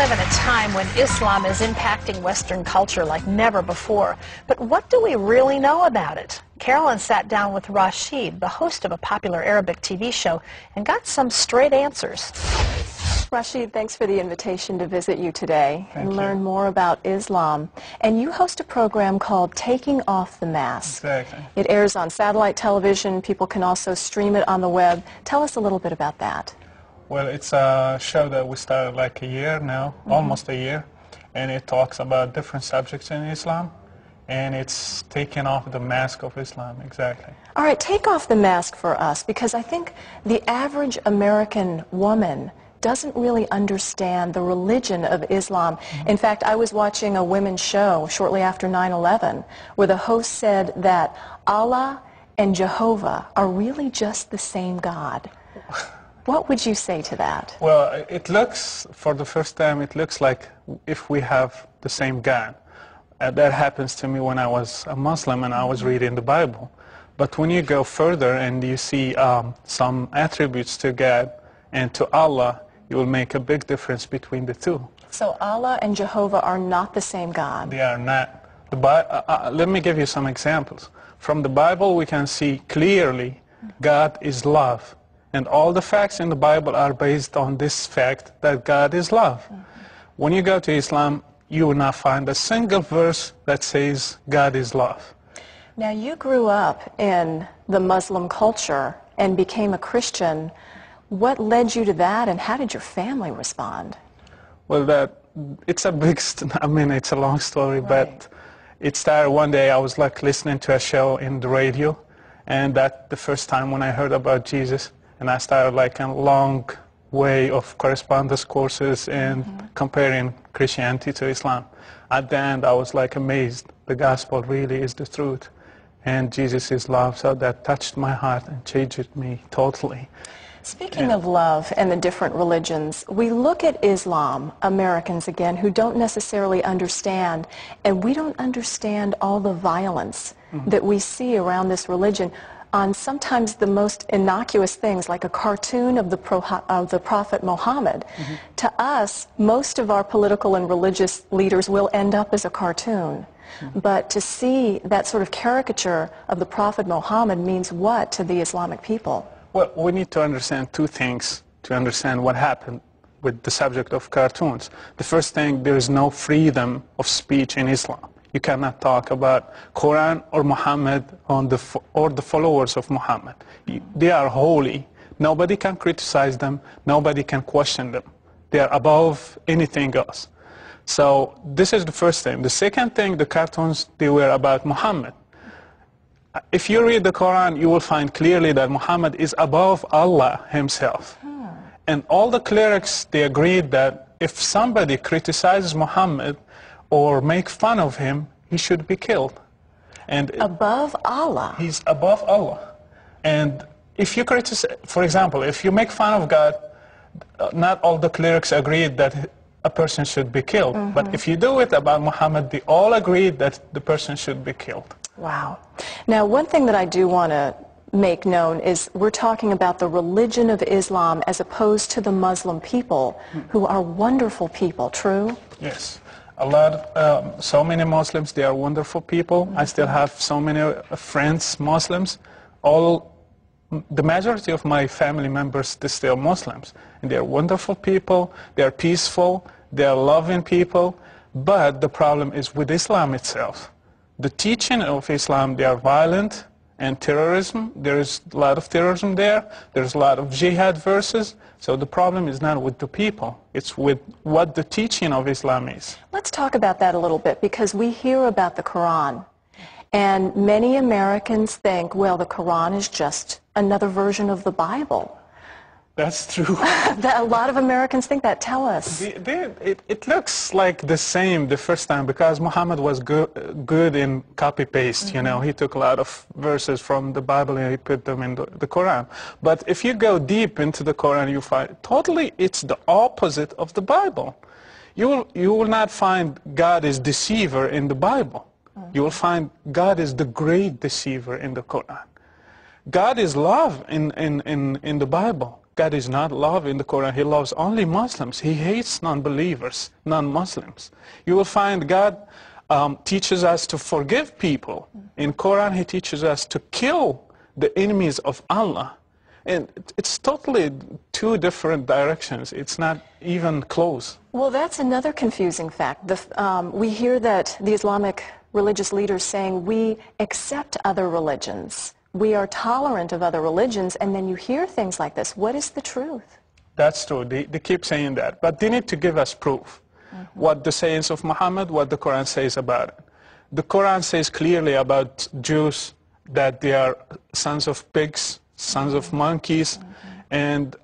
live in a time when Islam is impacting Western culture like never before. But what do we really know about it? Carolyn sat down with Rashid, the host of a popular Arabic TV show, and got some straight answers. Rashid, thanks for the invitation to visit you today and learn more about Islam. And you host a program called Taking Off the Mask. Exactly. It airs on satellite television. People can also stream it on the web. Tell us a little bit about that. Well, it's a show that we started like a year now, almost a year, and it talks about different subjects in Islam, and it's taking off the mask of Islam, exactly. All right, take off the mask for us, because I think the average American woman doesn't really understand the religion of Islam. In fact, I was watching a women's show shortly after 9/11 where the host said that Allah and Jehovah are really just the same God. What would you say to that? Well, it looks, for the first time, it looks like if we have the same God. That happens to me when I was a Muslim and I was reading the Bible. But when you go further and you see some attributes to God and to Allah, you will make a big difference between the two. So Allah and Jehovah are not the same God? They are not. Let me give you some examples. From the Bible we can see clearly God is love. And all the facts in the Bible are based on this fact that God is love. When you go to Islam, you will not find a single verse that says God is love. Now, you grew up in the Muslim culture and became a Christian. What led you to that, and how did your family respond? Well, it's a big, it's a long story, but it started one day. I was like listening to a show in the radio, and that's the first time when I heard about Jesus. And I started like a long way of correspondence courses and comparing Christianity to Islam. At the end, I was like amazed. The gospel really is the truth. And Jesus is love, so that touched my heart and changed me totally. Speaking of love and the different religions, we look at Islam, Americans again, who don't necessarily understand, and we don't understand all the violence that we see around this religion on sometimes the most innocuous things, like a cartoon of the Prophet Mohammad. To us, most of our political and religious leaders will end up as a cartoon. But to see that sort of caricature of the Prophet Mohammed means what to the Islamic people? Well, we need to understand two things to understand what happened with the subject of cartoons. The first thing, there is no freedom of speech in Islam. You cannot talk about Quran or Muhammad or the followers of Muhammad. They are holy. Nobody can criticize them. Nobody can question them. They are above anything else. So this is the first thing. The second thing, the cartoons, they were about Muhammad. If you read the Quran, you will find clearly that Muhammad is above Allah himself. And all the clerics, they agreed that if somebody criticizes Muhammad or make fun of him, he should be killed. And above Allah? He's above Allah. And if you criticize, for example, if you make fun of God, not all the clerics agreed that a person should be killed. But if you do it about Muhammad, they all agreed that the person should be killed. Wow. Now, one thing that I do want to make known is we're talking about the religion of Islam as opposed to the Muslim people, who are wonderful people, true? Yes. So many Muslims, they are wonderful people. I still have so many friends, Muslims. The majority of my family members, they're still Muslims. And they're wonderful people, they're peaceful, they're loving people. But the problem is with Islam itself. The teaching of Islam, they are violent and terrorism. There is a lot of terrorism there. There's a lot of jihad verses. So the problem is not with the people. It's with what the teaching of Islam is. Let's talk about that a little bit, because we hear about the Quran. And many Americans think, well, the Quran is just another version of the Bible. That's true. A lot of Americans think that. Tell us. It looks like the same the first time, because Muhammad was good in copy-paste, you know. He took a lot of verses from the Bible and he put them in the Quran. But if you go deep into the Quran, you find totally it's the opposite of the Bible. You will not find God is deceiver in the Bible. You will find God is the great deceiver in the Quran. God is love in the Bible. God is not love in the Quran. He loves only Muslims. He hates non-believers, non-Muslims. You will find God teaches us to forgive people. In Quran, He teaches us to kill the enemies of Allah. And it's totally two different directions. It's not even close. Well, that's another confusing fact. We hear that the Islamic religious leaders saying we accept other religions. We are tolerant of other religions, and then you hear things like this. What is the truth? That's true. They keep saying that. But they need to give us proof. What the sayings of Muhammad, what the Quran says about it. The Quran says clearly about Jews that they are sons of pigs, sons of monkeys, and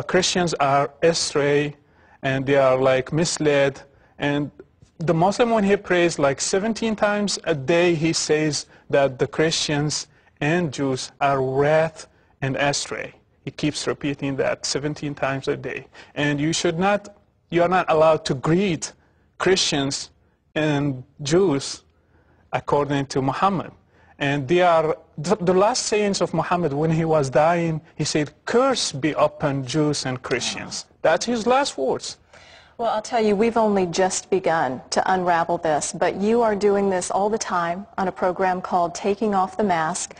Christians are astray, and they are like misled. And the Muslim, when he prays like 17 times a day, he says that the Christians and Jews are wrath and astray. He keeps repeating that 17 times a day. And you are not allowed to greet Christians and Jews according to Muhammad. And they are the last sayings of Muhammad when he was dying. He said, "Curse be upon Jews and Christians." That's his last words. Well, I'll tell you, we've only just begun to unravel this, but you are doing this all the time on a program called Taking Off the Mask.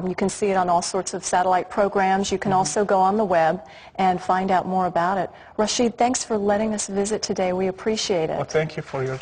You can see it on all sorts of satellite programs. You can also go on the web and find out more about it. Rashid, thanks for letting us visit today. We appreciate it. Well, thank you for your